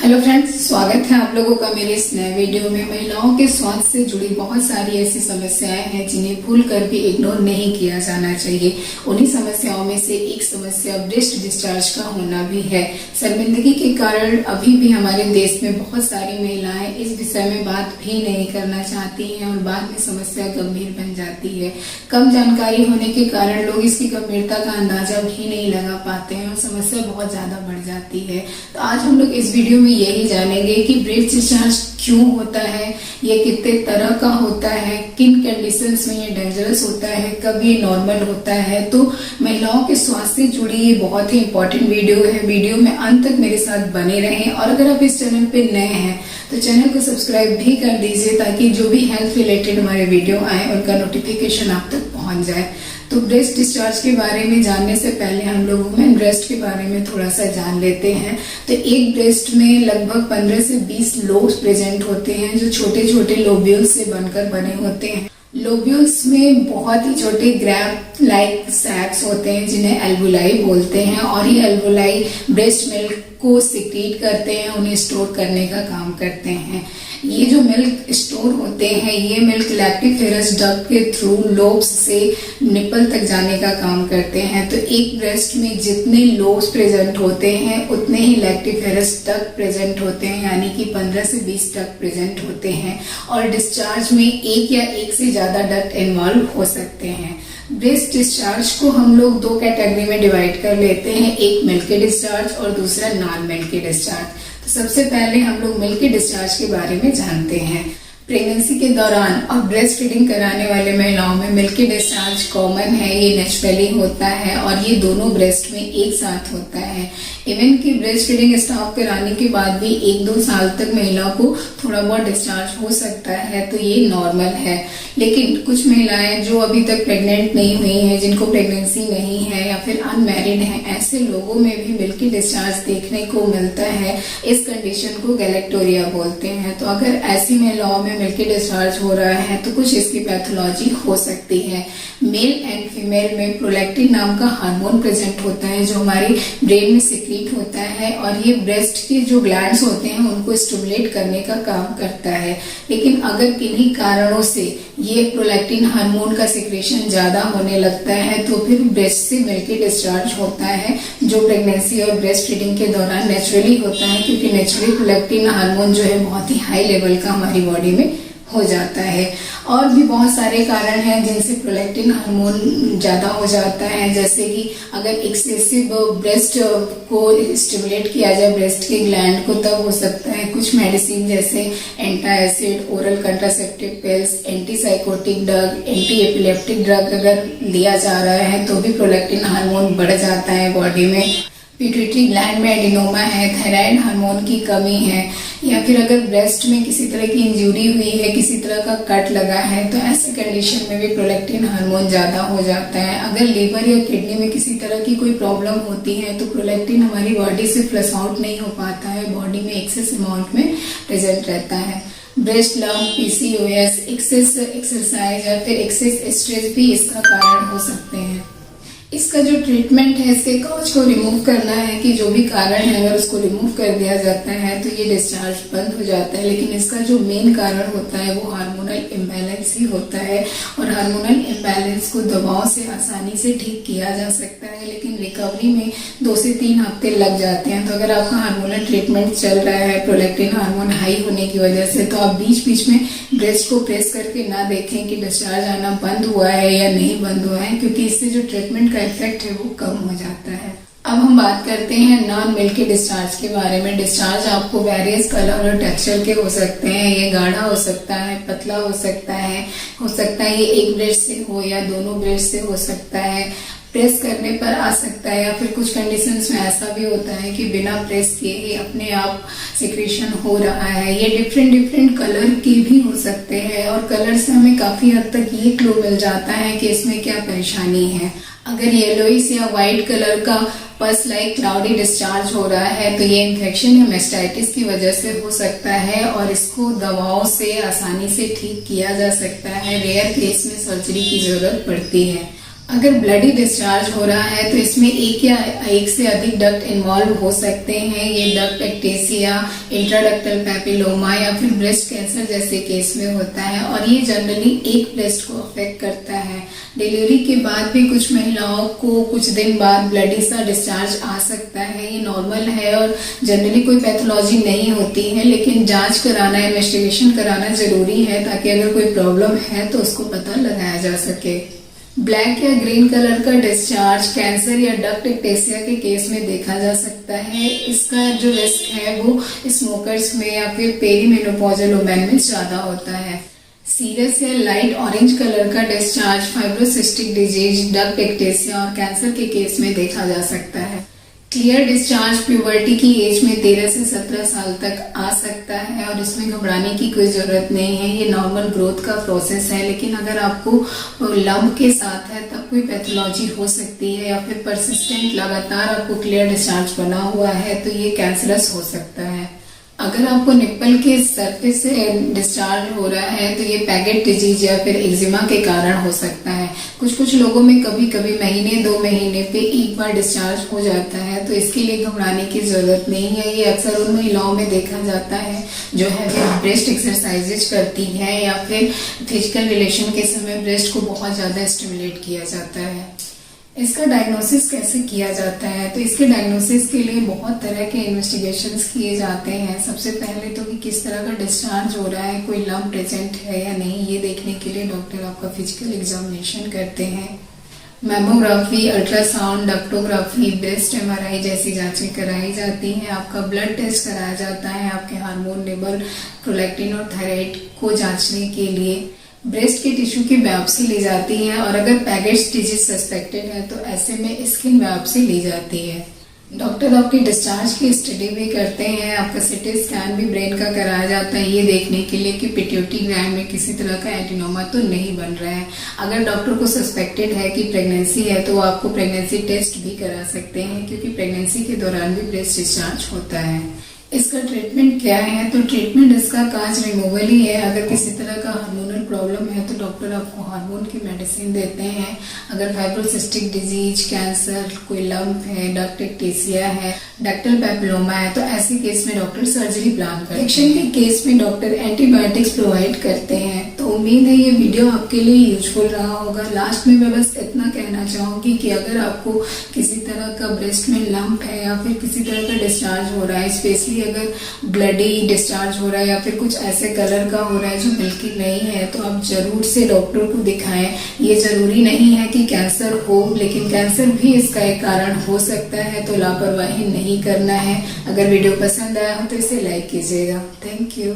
Hello friends, स्वागत है आप लोगों का मेरे इस नए वीडियो में। महिलाओं के स्वास्थ्य से जुड़ी बहुत सारी ऐसी समस्याएं हैं जिन्हें भूल कर भी इग्नोर नहीं किया जाना चाहिए। उन्हीं समस्याओं में से एक समस्या ब्रेस्ट डिस्चार्ज का होना भी है। शर्मिंदगी के कारण अभी भी हमारे देश में बहुत सारी महिलाएं इस विषय में बात भी नहीं करना चाहती हैं और बाद में समस्या गंभीर बन जाती है। कम जानकारी होने के कारण लोग इसकी गंभीरता का अंदाजा भी नहीं लगा पाते हैं और समस्या बहुत ज्यादा बढ़ जाती है। तो आज हम लोग इस वीडियो में यही जानेंगे कि ब्रेस्ट डिस्चार्ज क्यों होता है, ये कितने तरह का होता है, किन कंडीशंस में ये डेंजरस होता है, कब ये नॉर्मल होता है। तो महिलाओं के स्वास्थ्य से जुड़ी ये बहुत ही इंपॉर्टेंट वीडियो है। वीडियो में अंत तक मेरे साथ बने रहें और अगर आप इस चैनल पे नए हैं तो चैनल को सब्सक्राइब भी कर दीजिए ताकि जो भी हेल्थ रिलेटेड हमारे वीडियो आए उनका नोटिफिकेशन आप तक पहुंच जाए। तो ब्रेस्ट डिस्चार्ज के बारे में जानने से पहले हम लोग वुमेन ब्रेस्ट के बारे में थोड़ा सा जान लेते हैं। तो एक ब्रेस्ट में लगभग 15 से 20 लोब्स प्रेजेंट होते हैं जो छोटे छोटे लोब्यूल्स से बनकर बने होते हैं। लोब्यूल्स में बहुत ही छोटे ग्रैब लाइक सैक्स होते हैं जिन्हें एल्वुलाई बोलते हैं और ये एल्वुलाई ब्रेस्ट मिल्क को सिक्रीट करते हैं, उन्हें स्टोर करने का काम करते हैं। ये जो मिल्क स्टोर होते हैं ये मिल्क लैक्टिफेरस डक्ट के थ्रू लोब्स से निपल तक जाने का काम करते हैं। तो एक ब्रेस्ट में जितने लोब्स प्रेजेंट होते हैं उतने ही लैक्टिफेरस डक्ट प्रेजेंट होते हैं, यानी कि 15 से 20 डक्ट प्रेजेंट होते हैं और डिस्चार्ज में एक या एक से ज्यादा डक्ट इन्वॉल्व हो सकते हैं। ब्रेस्ट डिस्चार्ज को हम लोग दो कैटेगरी में डिवाइड कर लेते हैं, एक मिल्की डिस्चार्ज और दूसरा नॉन मिल्की डिस्चार्ज। तो सबसे पहले हम लोग मिल्की डिस्चार्ज के बारे में जानते हैं। प्रेगनेंसी के दौरान और ब्रेस्ट फीडिंग कराने वाले महिलाओं में मिल्की डिस्चार्ज कॉमन है, ये नेचुरली होता है और ये दोनों ब्रेस्ट में एक साथ होता है। इवन कि ब्रेस्ट फीडिंग स्टॉप कराने के बाद भी 1-2 साल तक महिला को थोड़ा बहुत डिस्चार्ज हो सकता है, तो ये नॉर्मल है। लेकिन कुछ महिलाएं जो अभी तक प्रेग्नेंट नहीं हुई हैं, जिनको प्रेगनेंसी नहीं है या फिर अनमैरिड हैं, ऐसे लोगों में भी मिल्की डिस्चार्ज देखने को मिलता है। इस कंडीशन को गैलेक्टोरिया बोलते हैं। तो अगर ऐसी महिलाओं में मिल्की डिस्चार्ज हो रहा है तो कुछ इसकी पैथोलॉजी हो सकती है। मेल एंड फीमेल में प्रोलैक्टिन नाम का हार्मोन प्रेजेंट होता है जो हमारी ब्रेन में सिक्रीट होता है और ये ब्रेस्ट के जो ग्लैंड्स होते हैं उनको स्टिमुलेट करने का काम करता है। लेकिन अगर किन्हीं कारणों से ये प्रोलैक्टिन हार्मोन का सिक्रेशन ज्यादा होने लगता है तो फिर ब्रेस्ट से मिल्की डिस्चार्ज होता है, जो प्रेगनेंसी और ब्रेस्ट फीडिंग के दौरान नेचुरली होता है, क्योंकि नेचुरली प्रोलैक्टिन हार्मोन जो है बहुत ही हाई लेवल का हमारी बॉडी में हो जाता है। और भी बहुत सारे कारण हैं जिनसे प्रोलैक्टिन हार्मोन ज्यादा हो जाता है, जैसे कि अगर एक्सेसिव ब्रेस्ट को स्टिमुलेट किया जाए ब्रेस्ट के ग्लैंड को तब हो सकता है। कुछ मेडिसिन जैसे anti acid, oral contraceptive pills, antipsychotic drug, anti epileptic drug अगर लिया जा रहा है तो भी प्रोलैक्टिन हार्मोन बढ़ जाता है बॉडी में। पिट्यूटरी ग्लैंड में एडिनोमा है, थायराइड हार्मोन की कमी है या फिर अगर ब्रेस्ट में किसी तरह की इंजरी हुई है, किसी तरह का कट लगा है, तो ऐसे कंडीशन में भी प्रोलैक्टिन हार्मोन ज्यादा हो जाता है। अगर लीवर या किडनी में किसी तरह की कोई प्रॉब्लम होती है तो प्रोलैक्टिन हमारी बॉडी से फ्लश आउट नहीं हो पाता है, बॉडी में एक्सेस अमाउंट में प्रेजेंट रहता है। Breast lump, PCOS, excess exercise या फिर एक्सेस स्ट्रेस भी इसका कारण हो सकते हैं। इसका जो ट्रीटमेंट है, इसके कॉज को रिमूव करना है कि जो भी कारण है अगर उसको रिमूव कर दिया जाता है तो ये डिस्चार्ज बंद हो जाता है। लेकिन इसका जो मेन कारण होता है वो हार्मोनल इम्बैलेंस ही होता है और हार्मोनल इम्बैलेंस को दवाओं से आसानी से ठीक किया जा सकता है, लेकिन रिकवरी में 2 से 3 हफ्ते लग जाते हैं। तो अगर आपका हार्मोनल ट्रीटमेंट चल रहा है प्रोलैक्टिन हार्मोन हाई होने की वजह से, तो आप बीच बीच में ब्रेस्ट को प्रेस करके ना देखें कि डिस्चार्ज आना बंद हुआ है या नहीं बंद हुआ है, क्योंकि इससे जो ट्रीटमेंट का इफेक्ट है वो कम हो जाता है। अब हम बात करते हैं नॉन मिल्की डिस्चार्ज के बारे में। डिस्चार्ज आपको वेरियस कलर और टेक्सचर के हो सकते हैं। ये गाढ़ा हो सकता है, पतला हो सकता है ये एक ब्रेस्ट से हो या दोनों ब्रेस्ट से हो सकता है, प्रेस करने पर आ सकता है या फिर कुछ कंडीशंस में ऐसा भी होता है कि बिना प्रेस किए ही अपने आप सिक्रेशन हो रहा है। ये डिफरेंट कलर के भी हो सकते हैं और कलर से हमें काफी हद तक ये क्लू मिल जाता है कि इसमें क्या परेशानी है। अगर येलोइश या व्हाइट कलर का पस लाइक क्लाउडी डिस्चार्ज हो रहा है तो ये इन्फेक्शन या मेस्टाइटिस की वजह से हो सकता है और इसको दवाओं से आसानी से ठीक किया जा सकता है। रेयर केस में सर्जरी की जरूरत पड़ती है। अगर ब्लडी डिस्चार्ज हो रहा है तो इसमें एक से अधिक डक्ट इन्वॉल्व हो सकते हैं। ये डक्ट एक्टेसिया, इंट्राडक्टल पैपिलोमा या फिर ब्रेस्ट कैंसर जैसे केस में होता है और ये जनरली एक ब्रेस्ट को अफेक्ट करता है। डिलीवरी के बाद भी कुछ महिलाओं को कुछ दिन बाद ब्लडी सा डिस्चार्ज आ सकता है। ये नॉर्मल है और जनरली कोई पैथोलॉजी नहीं होती है, लेकिन जांच कराना, इन्वेस्टिगेशन कराना जरूरी है ताकि अगर कोई प्रॉब्लम है तो उसको पता लगाया जा सके। ब्लैक या ग्रीन कलर का डिस्चार्ज कैंसर या डक्ट एक्टेसिया के केस में देखा जा सकता है। इसका जो रिस्क है वो स्मोकर्स में या फिर पेरीमेनोपॉजल वुमेन में ज्यादा होता है। सीरियस या लाइट ऑरेंज कलर का discharge fibrocystic disease, duct ectasia और कैंसर के केस में देखा जा सकता है। क्लियर डिस्चार्ज प्यूबर्टी की एज में 13 से 17 साल तक आ सकता है और इसमें घबराने की कोई जरूरत नहीं है। ये नॉर्मल ग्रोथ का प्रोसेस है, लेकिन अगर आपको लंब के साथ है तब कोई पैथोलॉजी हो सकती है या फिर परसिस्टेंट लगातार आपको क्लियर डिस्चार्ज बना हुआ है तो ये कैंसरस हो सकता है। अगर आपको निप्पल के सरफेस से डिस्चार्ज हो रहा है तो ये पैगेट डिजीज या फिर एक्जिमा के कारण हो सकता है। कुछ लोगों में कभी कभी महीने 2 महीने पे एक बार डिस्चार्ज हो जाता है, तो इसके लिए घबराने की जरूरत नहीं है। ये अक्सर उन महिलाओं में देखा जाता है जो है ब्रेस्ट एक्सरसाइजेज करती है या फिर फिजिकल रिलेशन के समय ब्रेस्ट को बहुत ज्यादा स्टिमुलेट किया जाता है। इसका डायग्नोसिस कैसे किया जाता है? तो इसके डायग्नोसिस के लिए बहुत तरह के इन्वेस्टिगेशंस किए जाते हैं। सबसे पहले तो कि किस तरह का डिस्चार्ज हो रहा है, कोई लंप प्रेजेंट है या नहीं, ये देखने के लिए डॉक्टर आपका फिजिकल एग्जामिनेशन करते हैं। मैमोग्राफी, अल्ट्रासाउंड, डक्टोग्राफी, ब्रेस्ट MRI जैसी जांचें कराई जाती हैं। आपका ब्लड टेस्ट कराया जाता है आपके हार्मोन लेवल, प्रोलैक्टिन और थायराइड को जांचने के लिए। ब्रेस्ट के टिश्यू की बायोप्सी ली जाती है और अगर पैगेट डिजीज सस्पेक्टेड है तो ऐसे में स्किन बायोप्सी ली जाती है। डॉक्टर आपकी डिस्चार्ज की स्टडी भी करते हैं। आपका सीटी स्कैन भी ब्रेन का कराया जाता है, ये देखने के लिए कि पिट्यूटरी ग्लैंड में किसी तरह का एडिनोमा तो नहीं बन रहा है। अगर डॉक्टर को सस्पेक्टेड है कि प्रेगनेंसी है तो आपको प्रेगनेंसी टेस्ट भी करा सकते हैं, क्योंकि प्रेगनेंसी के दौरान भी ब्रेस्ट डिस्चार्ज होता है। इसका ट्रीटमेंट क्या है? तो ट्रीटमेंट इसका काज रिमूवल ही है। अगर किसी तरह का हार्मोनल प्रॉब्लम है तो डॉक्टर आपको हार्मोन की मेडिसिन देते हैं। अगर फाइब्रोसिस्टिक डिजीज, कैंसर, कोई लंप है, डक्ट एक्टेसिया है, डक्टल पैपिलोमा है तो ऐसे केस में डॉक्टर सर्जरी प्लान करते हैं। इन्फेक्शन के केस में डॉक्टर एंटीबायोटिक्स प्रोवाइड करते हैं। तो उम्मीद है ये वीडियो आपके लिए यूजफुल रहा होगा। लास्ट में मैं बस इतना कहना चाहूंगी कि अगर आपको किसी तरह का ब्रेस्ट में लंप है या फिर किसी तरह का डिस्चार्ज हो रहा है, स्पेशली अगर ब्लडी डिस्चार्ज हो रहा है या फिर कुछ ऐसे कलर का हो रहा है जो मिल्की नहीं है, तो आप जरूर से डॉक्टर को दिखाएं। ये जरूरी नहीं है कि कैंसर हो, लेकिन कैंसर भी इसका एक कारण हो सकता है, तो लापरवाही नहीं करना है। अगर वीडियो पसंद आया हो तो इसे लाइक कीजिएगा। Thank you.